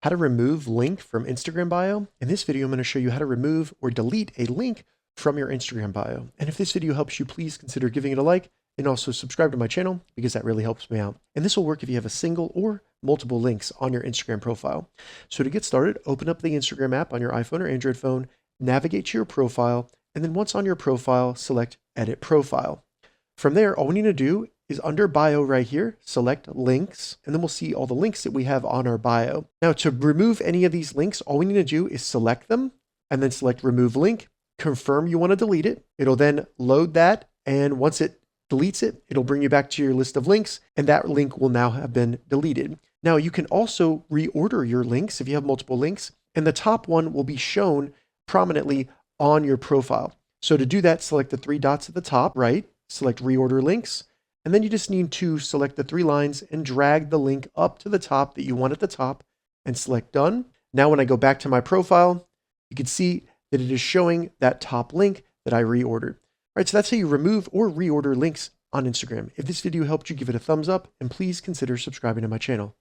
how to remove link from Instagram bio. In this video, I'm going to show you how to remove or delete a link from your Instagram bio. And if this video helps you, please consider giving it a like and also subscribe to my channel because that really helps me out. And this will work if you have a single or multiple links on your Instagram profile. So to get started, open up the Instagram app on your iPhone or Android phone, navigate to your profile, and then once on your profile, select Edit Profile. From there, all we need to do is under bio right here, select links, and then we'll see all the links that we have on our bio. Now to remove any of these links, all we need to do is select them and then select remove link, confirm you want to delete it. It'll then load that. And once it deletes it, it'll bring you back to your list of links and that link will now have been deleted. Now you can also reorder your links if you have multiple links and the top one will be shown prominently on your profile. So to do that, select the three dots at the top, right? Select reorder links. And then you just need to select the three lines and drag the link up to the top that you want at the top and select done. Now, when I go back to my profile, you can see that it is showing that top link that I reordered. All right, so that's how you remove or reorder links on Instagram. If this video helped you, give it a thumbs up and please consider subscribing to my channel.